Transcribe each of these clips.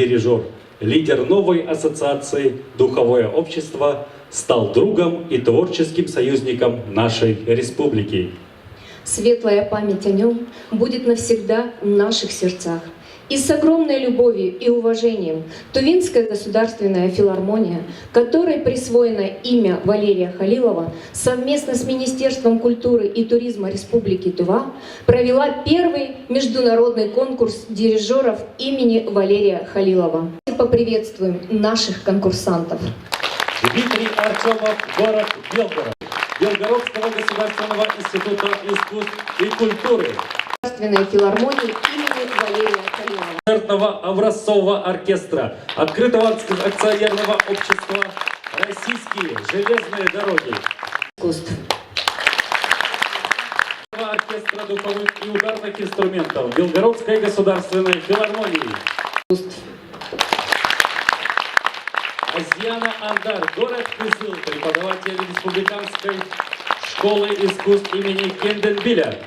Дирижер, лидер новой ассоциации «Духовое общество», стал другом и творческим союзником нашей республики. Светлая память о нем будет навсегда в наших сердцах. И с огромной любовью и уважением Тувинская государственная филармония, которой присвоено имя Валерия Халилова, совместно с Министерством культуры и туризма Республики Тува провела первый международный конкурс дирижеров имени Валерия Халилова. Поприветствуем наших конкурсантов. Дмитрий Артемов, город Белгород, Белгородского государственного института искусств и культуры. Государственной филармонии имени Валерия Халилова. Концертного образцового оркестра, открытого акционерного общества «Российские железные дороги». Искусств. Оркестра духовых и ударных инструментов Белгородской государственной филармонии. Азияна Андар, город Кызыл, преподаватель Республиканской школы искусств имени Кенденбиля.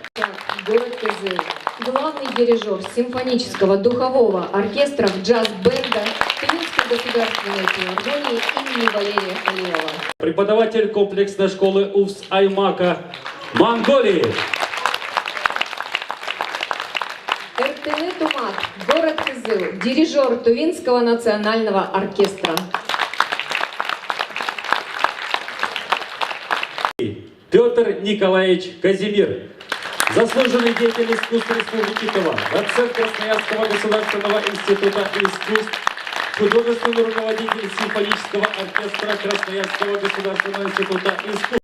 Город Кызыл. Главный дирижер симфонического духового оркестра джаз-бенда Тувинской государственной филармонии имени Валерия Халилова. Преподаватель комплексной школы УФС Аймака, Монголии. Эртеле Тумат, город Кызыл. Дирижер Тувинского национального оркестра. Петр Николаевич Казимир, заслуженный деятель искусств Республики Тува, доцент Красноярского государственного института искусств, художественный руководитель симфонического оркестра Красноярского государственного института искусств.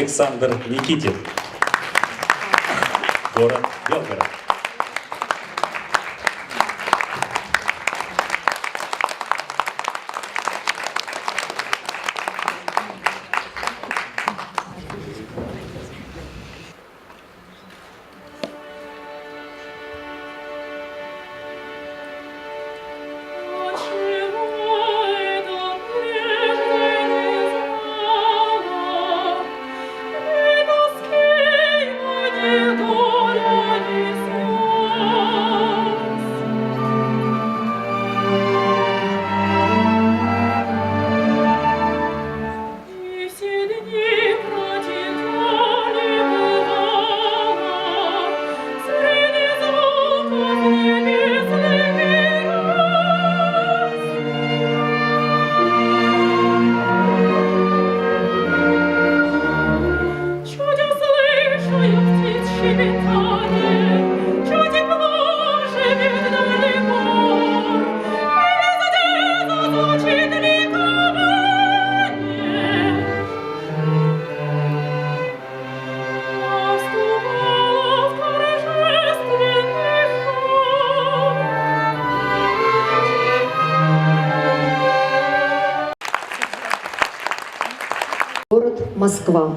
Александр Никитин. Город Белгород. Город Москва.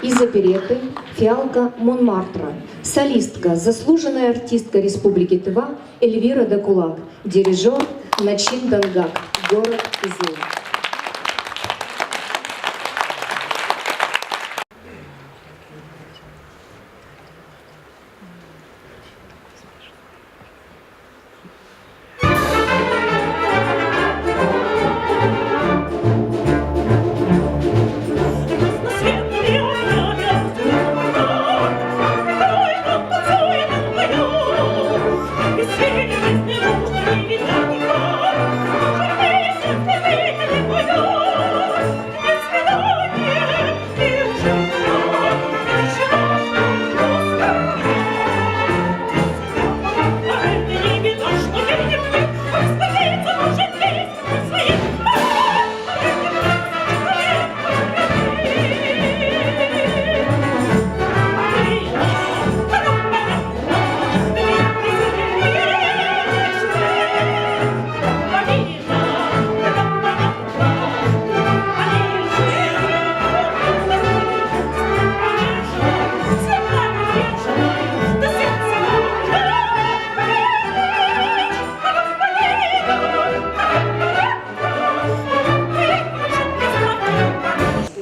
из оперетты «Фиалка Монмартра», солистка, заслуженная артистка Республики Тыва Эльвира Дакулак, дирижер Начин Дангак, город Изюм.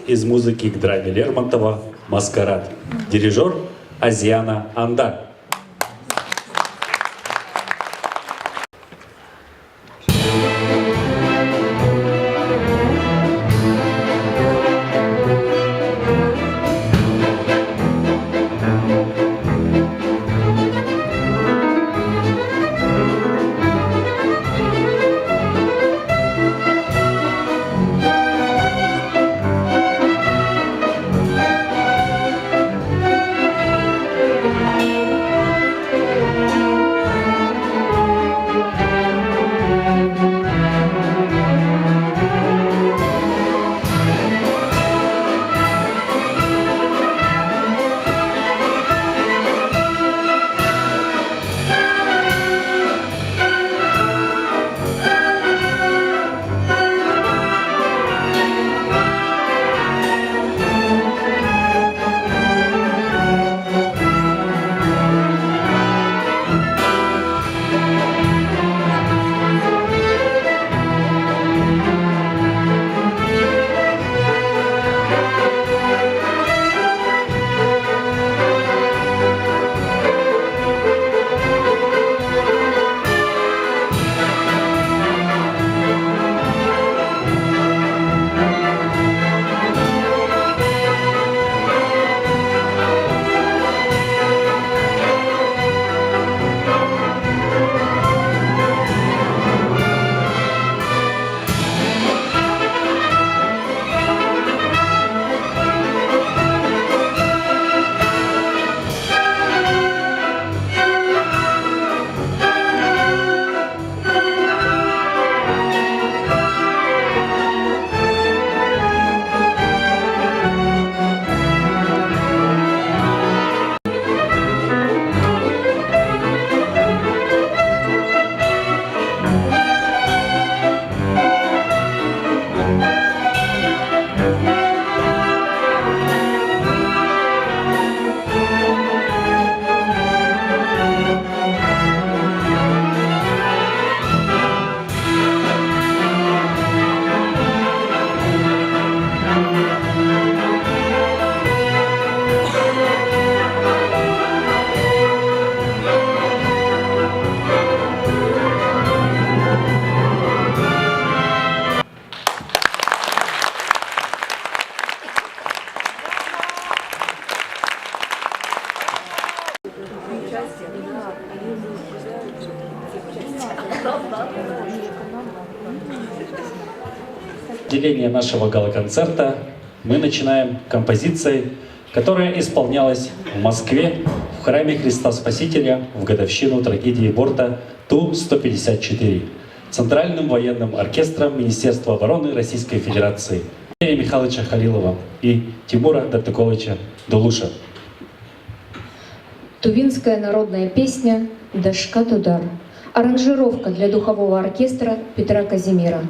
Из музыки к драме Лермонтова «Маскарад». Дирижер Азиана Анда. Отделение нашего гала-концерта мы начинаем композицией, которая исполнялась в Москве в храме Христа Спасителя в годовщину трагедии борта Ту-154 Центральным военным оркестром Министерства обороны Российской Федерации Андрея Михайловича Халилова и Тимура Датыковича Дулуша. Тувинская народная песня «Дашкат удар». Аранжировка для духового оркестра Петра Казимира.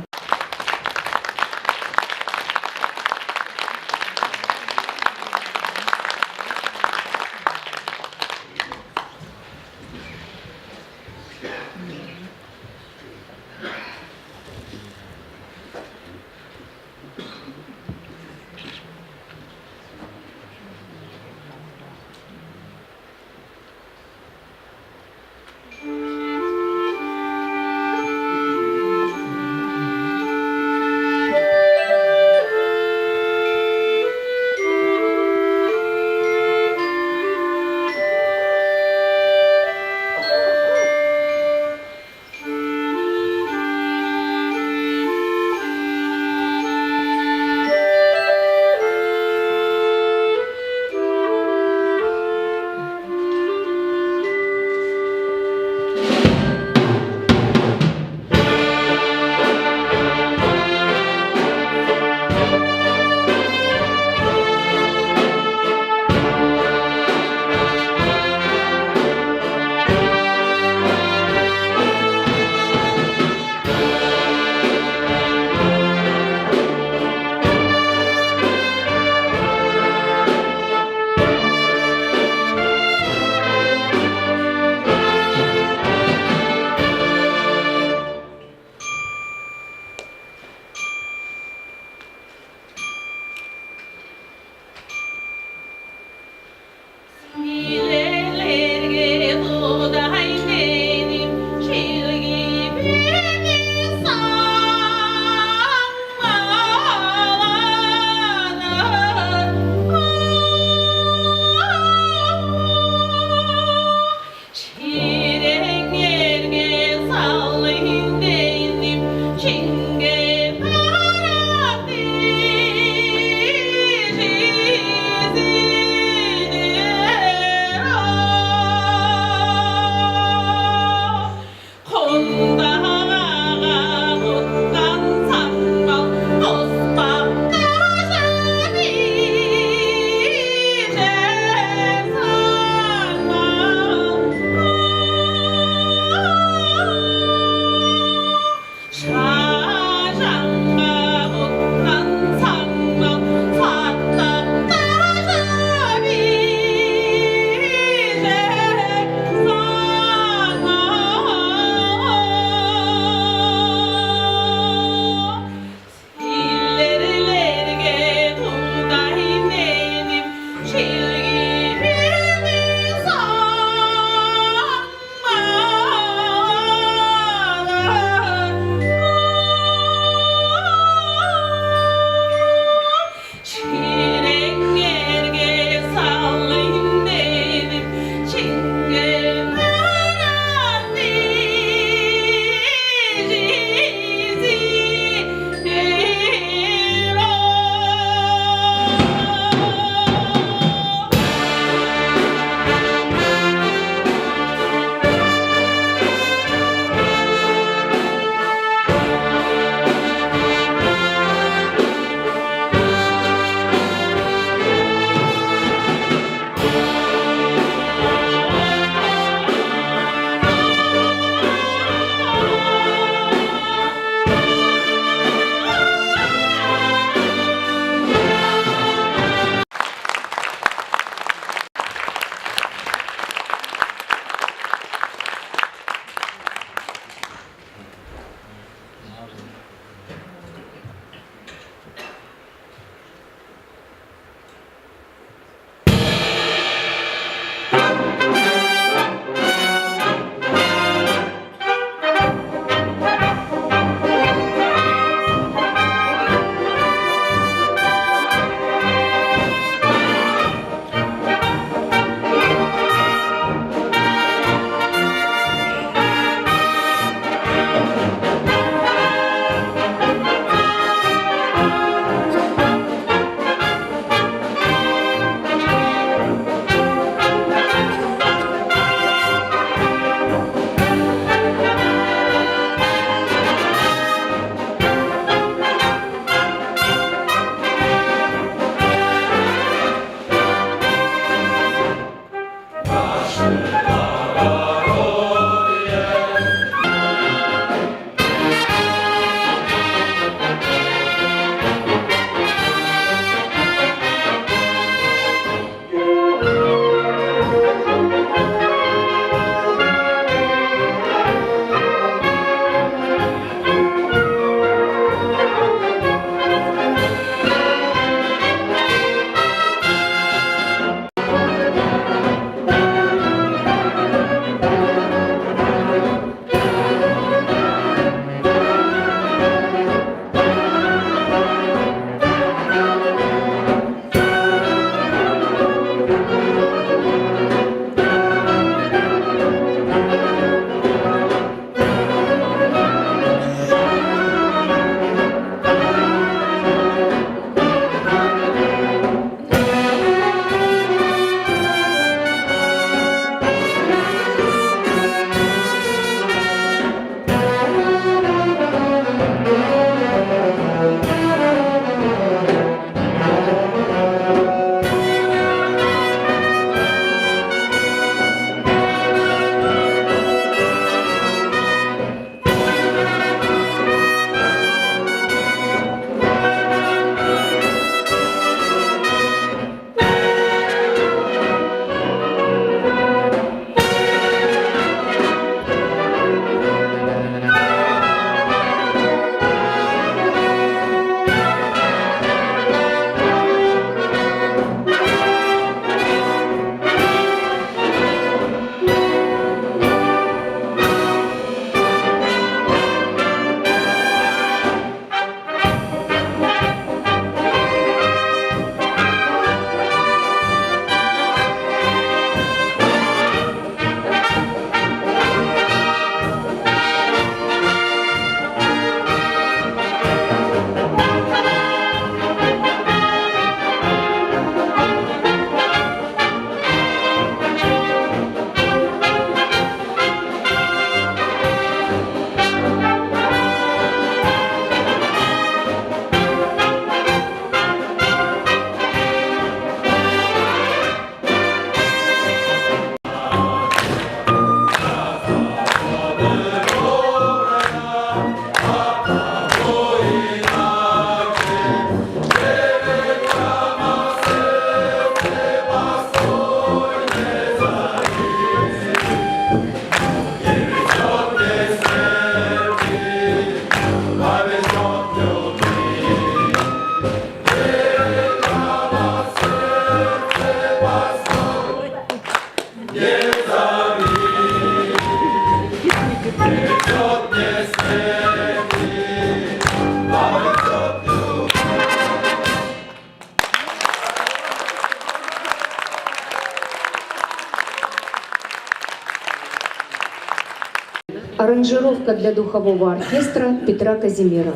Аранжировка для духового оркестра Петра Казимира.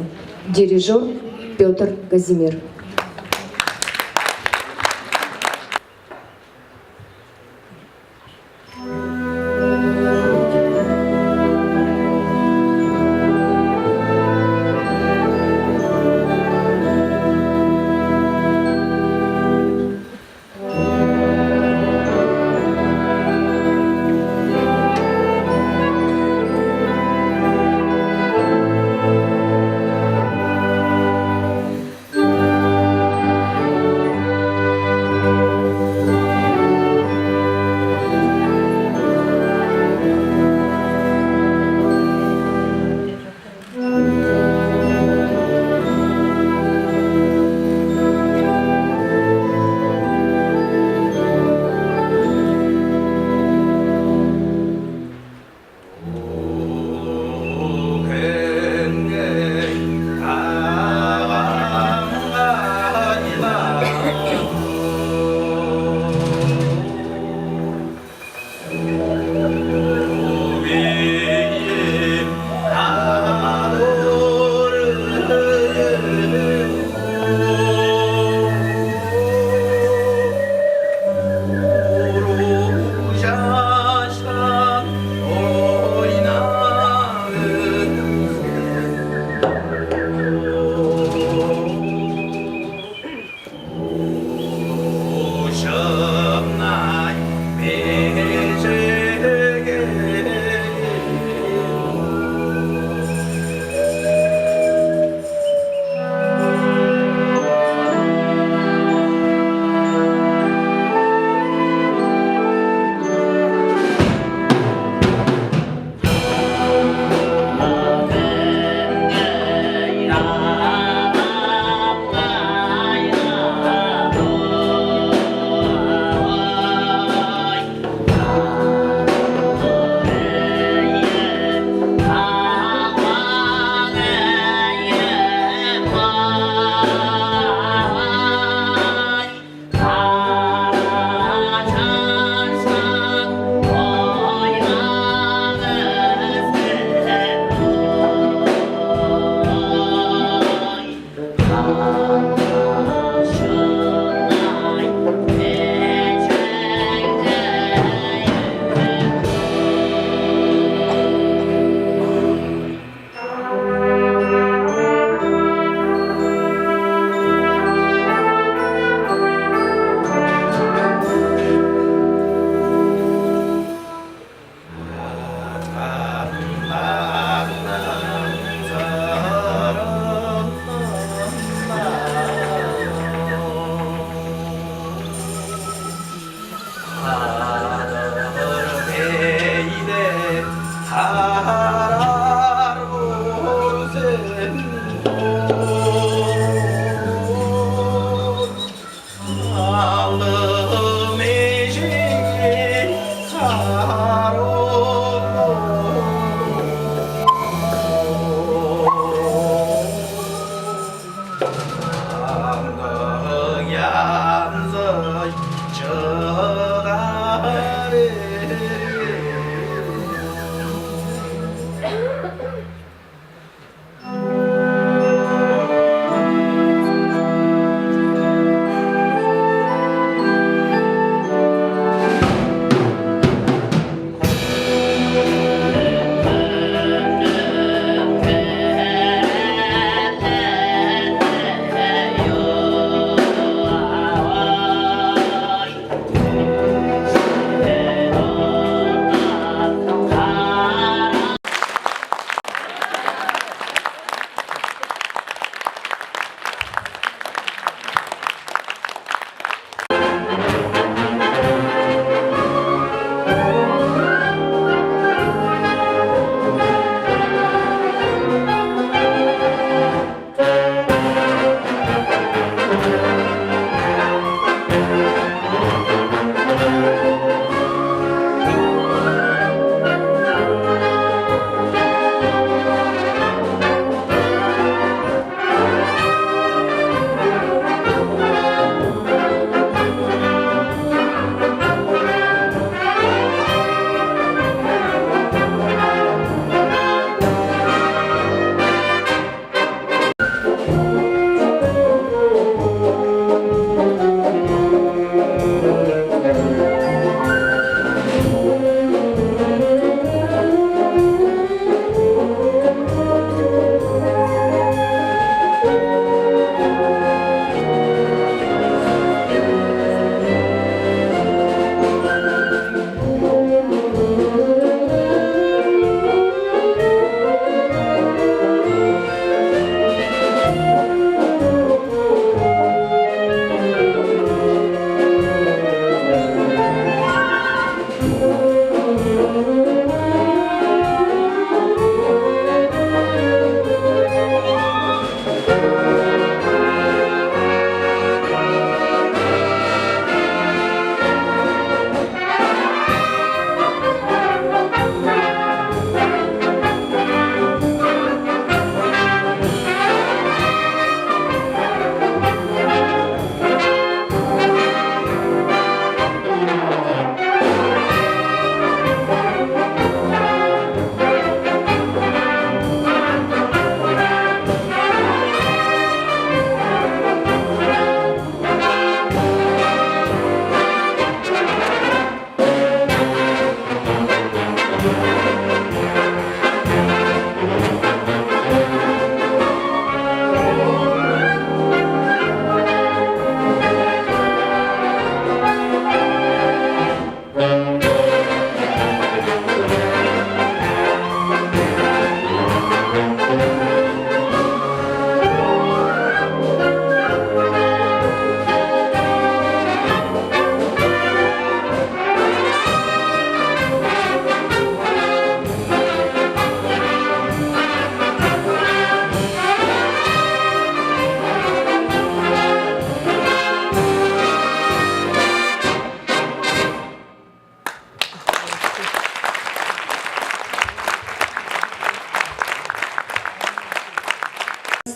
Дирижер Петр Казимир.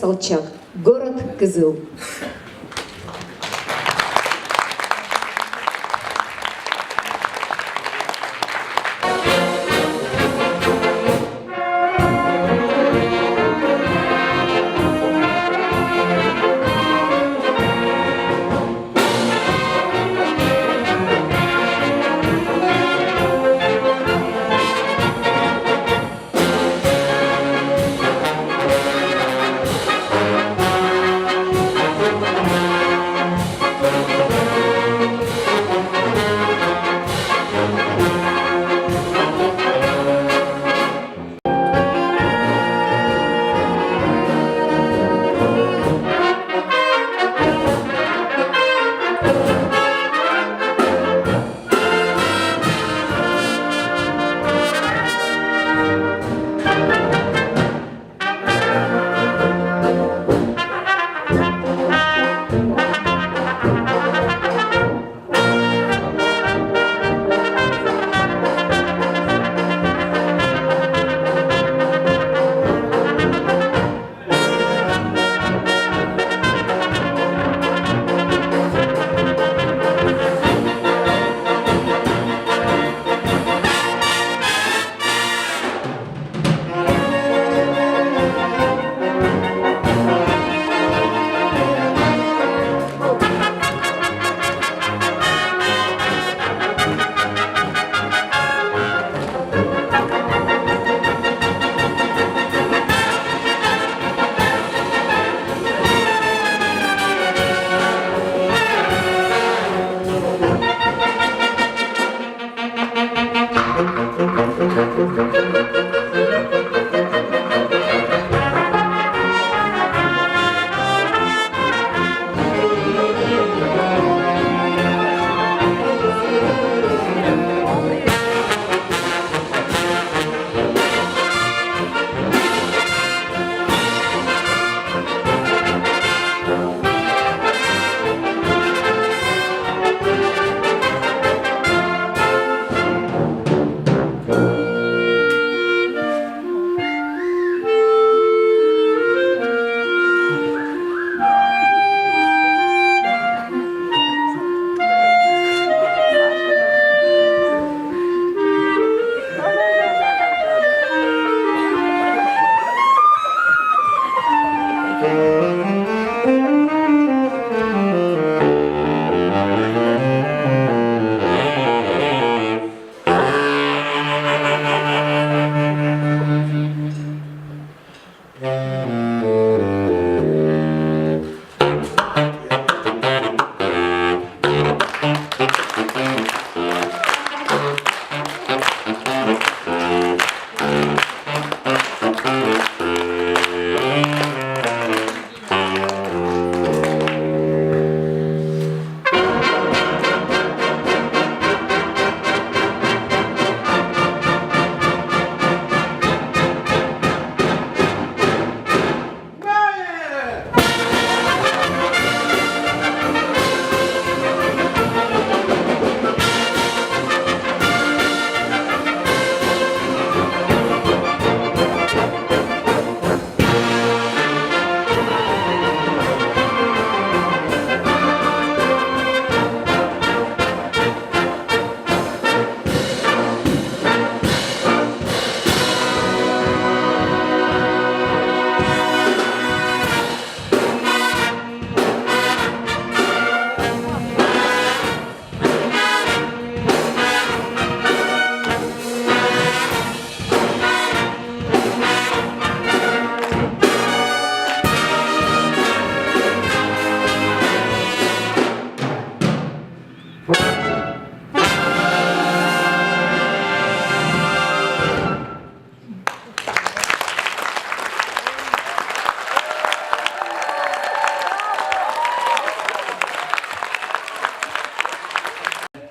Собчак, город Кызыл.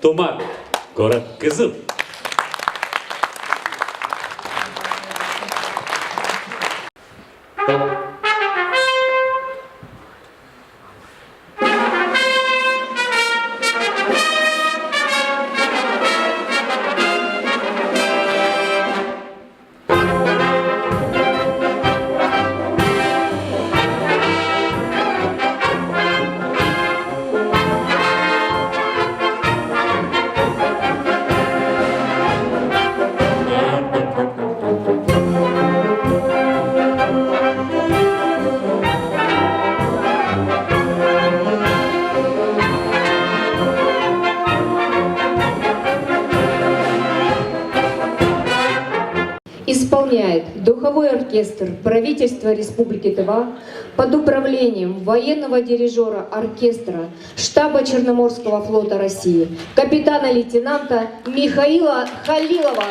Тумак, город Кызыл. духовой оркестр правительства Республики Тыва под управлением военного дирижера оркестра штаба Черноморского флота России, капитана-лейтенанта Михаила Халилова.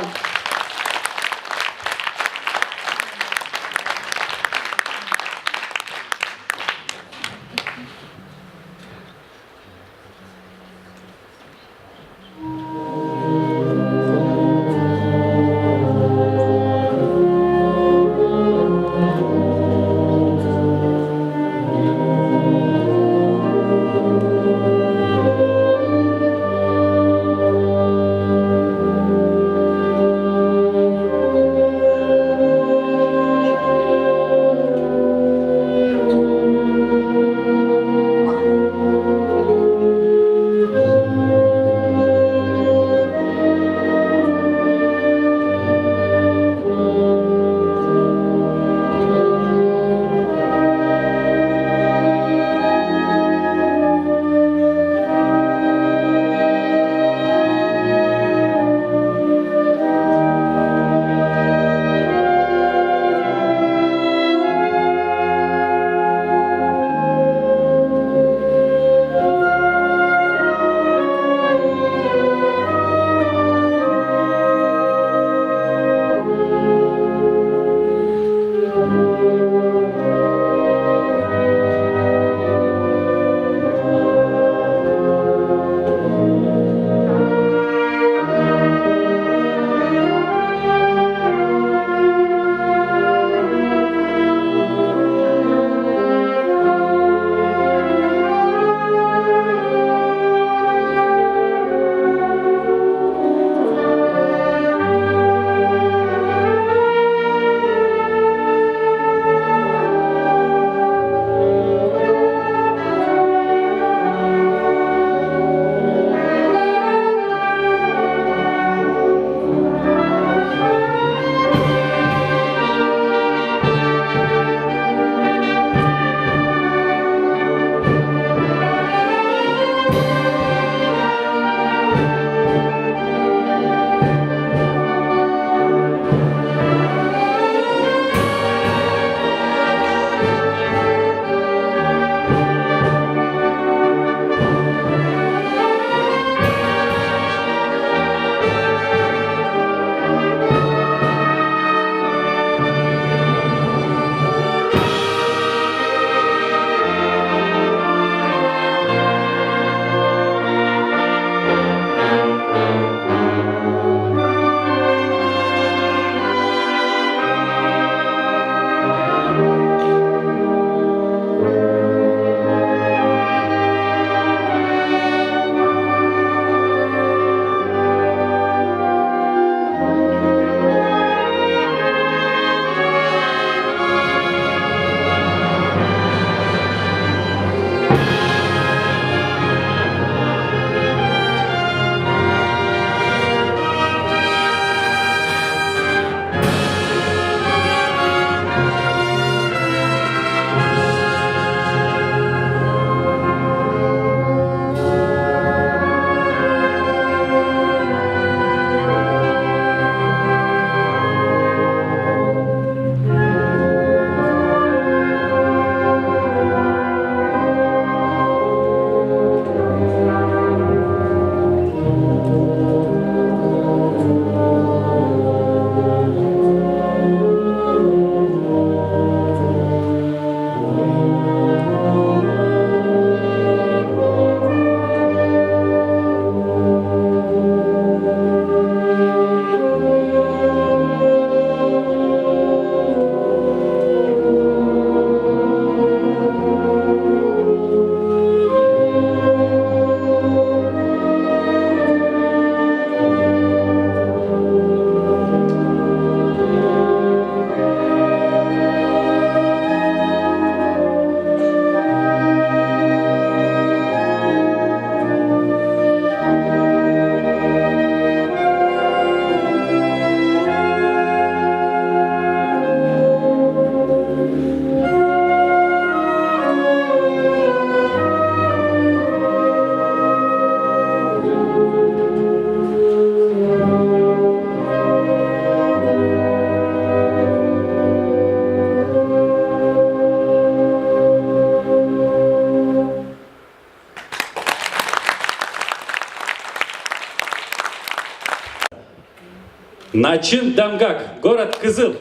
Начин Дамгак, город Кызыл.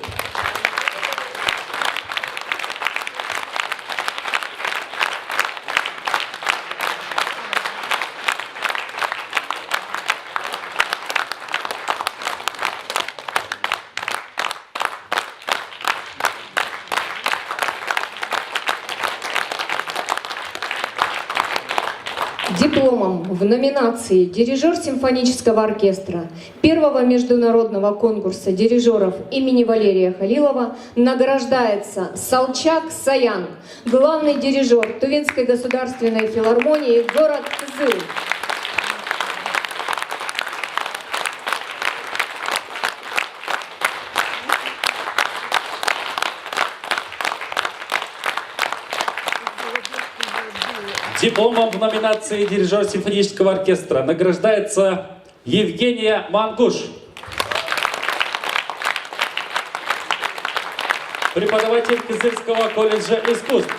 Дипломом в номинации «Дирижер симфонического оркестра» первого международного конкурса дирижеров имени Валерия Халилова награждается Салчак Саян, главный дирижер Тувинской государственной филармонии, город Кызыл. Дипломом в номинации «Дирижер симфонического оркестра» награждается Евгения Мангуш, преподаватель Кызыльского колледжа искусств.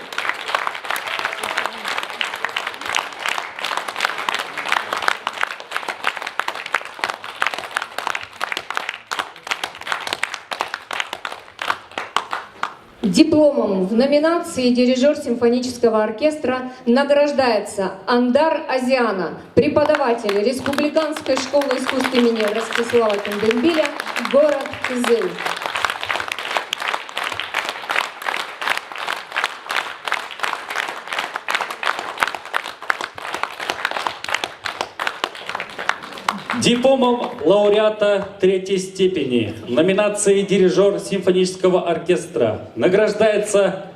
Дипломом в номинации «Дирижер симфонического оркестра» награждается Андар Азиана, преподаватель Республиканской школы искусств имени Ростислава Кандембиля, город Кызыл. Дипломом лауреата третьей степени номинации «Дирижер симфонического оркестра» награждается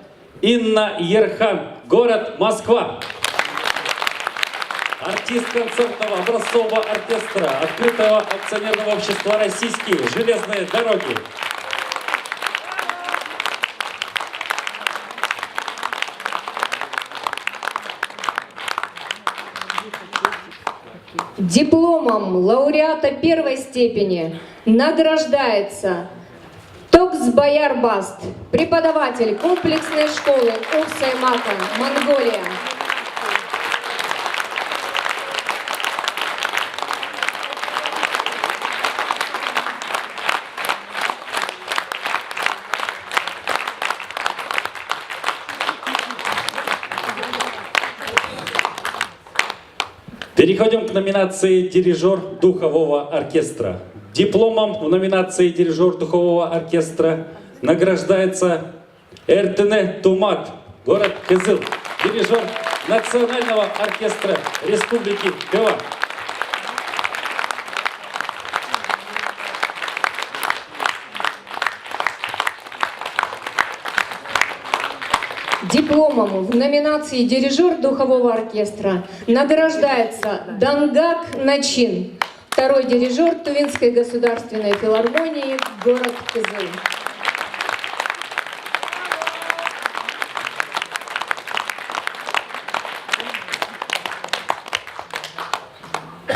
Инна Ерхан, город Москва. Артист концертного образцового оркестра открытого акционерного общества «Российские железные дороги». Дипломом лауреата первой степени награждается Токсбаяр Баст, преподаватель комплексной школы Уфсаймака, Монголия. Переходим к номинации «Дирижер духового оркестра». Дипломом в номинации «Дирижер духового оркестра» награждается Эртене Тумат, город Кызыл, дирижер Национального оркестра Республики Тыва. Дипломом в номинации «Дирижер духового оркестра» награждается Дангак Начин, второй дирижер Тувинской государственной филармонии, город Кызыл.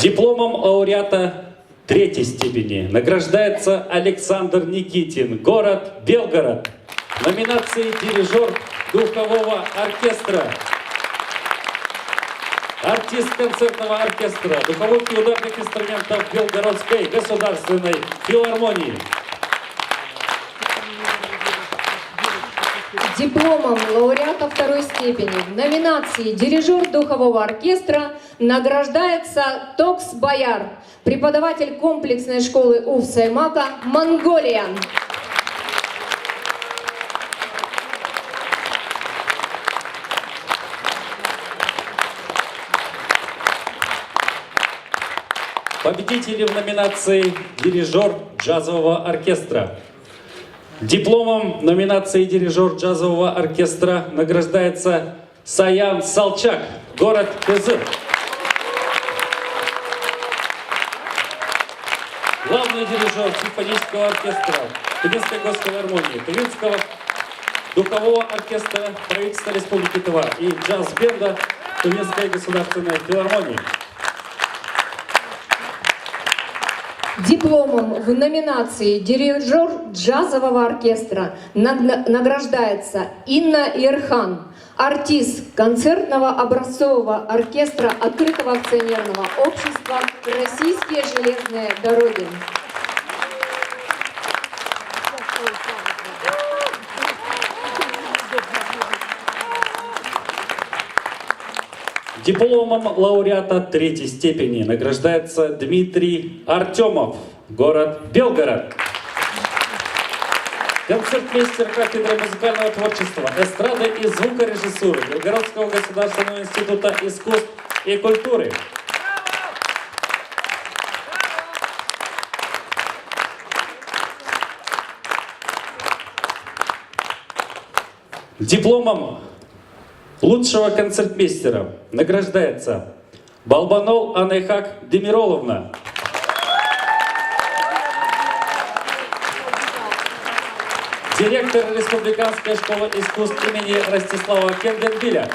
Дипломом лауреата третьей степени награждается Александр Никитин, город Белгород. В номинации «Дирижер духового оркестра». Артист концертного оркестра духовых и ударных инструментов Белгородской государственной филармонии. Дипломом лауреата второй степени в номинации «Дирижер духового оркестра» награждается Токсбаяр, преподаватель комплексной школы Уфсаймака, Монголия. Победители в номинации «Дирижер джазового оркестра». Дипломом в номинации «Дирижер джазового оркестра» награждается Саян Салчак, город Кызыл. Главный дирижер симфонического оркестра Тувинской госфилармонии, Тувинского духового оркестра правительства Республики Тыва и джаз-бенда Тувинской государственной филармонии. Дипломом в номинации «Дирижер джазового оркестра» награждается Инна Ерхан, артист концертного образцового оркестра открытого акционерного общества «Российские железные дороги». Дипломом лауреата третьей степени награждается Дмитрий Артемов, город Белгород. Концертмейстер кафедры музыкального творчества, эстрады и звукорежиссуры Белгородского государственного института искусств и культуры. Дипломом лучшего концертмейстера награждается Балбанол Анайхак Демироловна. Директор Республиканской школы искусств имени Ростислава Кенденбиля.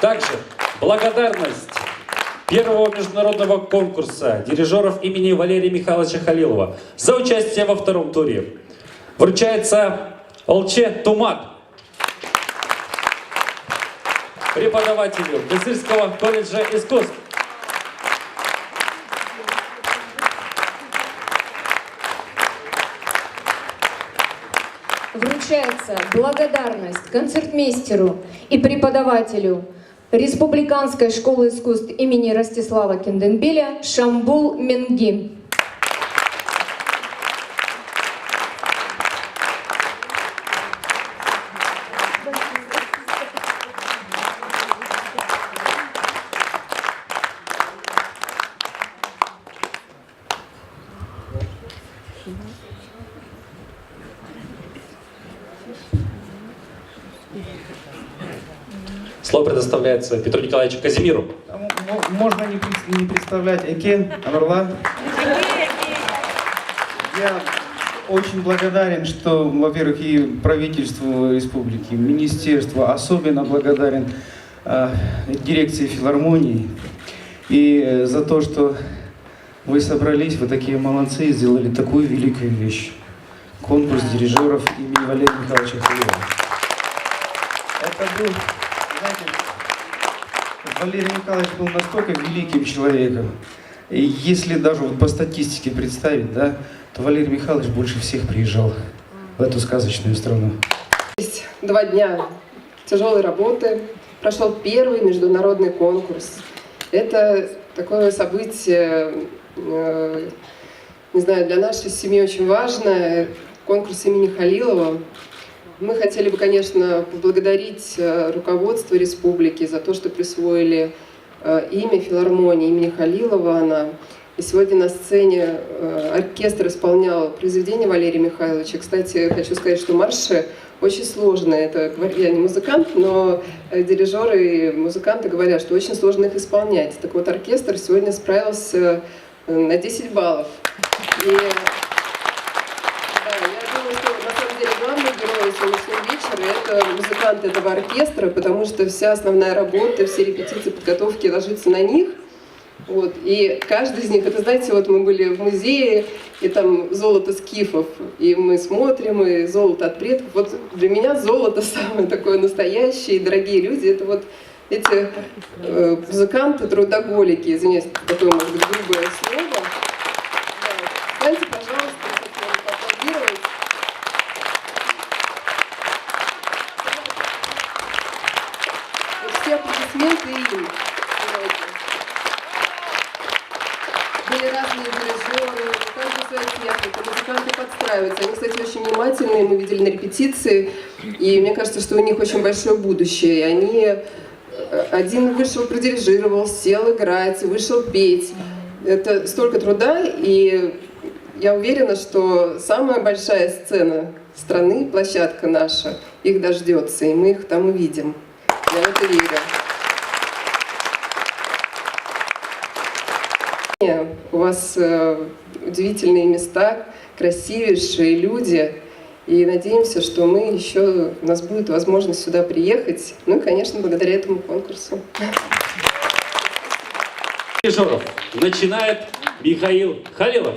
Также благодарность первого международного конкурса дирижеров имени Валерия Михайловича Халилова за участие во втором туре вручается Олче Тумат, преподавателю Кызыльского колледжа искусств. Вручается благодарность концертмейстеру и преподавателю Республиканской школы искусств имени Ростислава Кенденбиля Шамбул Менги. Слово предоставляется Петру Николаевичу Казимиру. Можно не представлять Экен, Амарла. Я очень благодарен, что, во-первых, и правительству республики, министерству, особенно благодарен дирекции филармонии и за то, что вы собрались, вы такие молодцы и сделали такую великую вещь. Конкурс дирижеров имени Валерия Михайловича Халилова. Это был, знаете, Валерий Николаевич был настолько великим человеком. И если даже вот по статистике представить, да, то Валерий Михайлович больше всех приезжал в эту сказочную страну. 2 дня тяжелой работы. Прошел первый международный конкурс. Это такое событие, не знаю, для нашей семьи очень важное. Конкурс имени Халилова. Мы хотели бы, конечно, поблагодарить руководство республики за то, что присвоили имя филармонии имени Халилова. И сегодня на сцене оркестр исполнял произведения Валерия Михайловича. Кстати, хочу сказать, что марши очень сложные. Это, я не музыкант, но дирижеры и музыканты говорят, что очень сложно их исполнять. Так вот, оркестр сегодня справился на 10 баллов. И главный герой сегодняшнего вечера — это музыканты этого оркестра, потому что вся основная работа, все репетиции, подготовки ложится на них. Вот. И каждый из них, это, знаете, вот мы были в музее, и там золото скифов, и мы смотрим, и золото от предков. Вот для меня золото самое такое настоящее, и дорогие люди — это вот эти музыканты, трудоголики, извиняюсь, такое, может быть, грубое слово. Да. Знаете, пожалуйста, поаплодировать. Все аплодисменты им. Были разные дирижеры, каждый своя техника, музыканты подстраиваются. Они, кстати, очень внимательные, мы видели на репетиции, и мне кажется, что у них очень большое будущее. И они, один вышел, продирижировал, сел играть, вышел петь. Это столько труда, и я уверена, что самая большая сцена страны, площадка наша, их дождется, и мы их там увидим. Я в это верю. У вас удивительные места, красивейшие люди. И надеемся, что у нас будет возможность сюда приехать. Ну и, конечно, благодаря этому конкурсу. Дирижеров начинает Михаил Халилов.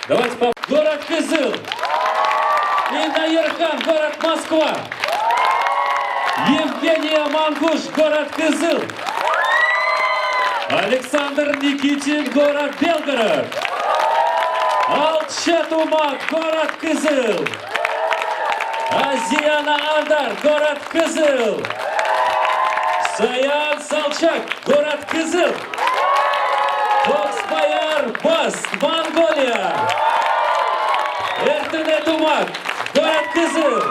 Давайте по... Город Кызыл. Инна Ерхан, город Москва. Евгения Мангуш, город Кызыл. Александр Никитин, город Белгород. Алчат Умат, город Кызыл. Азияна Андар, город Кызыл. Саян Салчак, город Кызыл. Токсбаяр Бас, Монголия. Эртенет Умак, город Кызыл.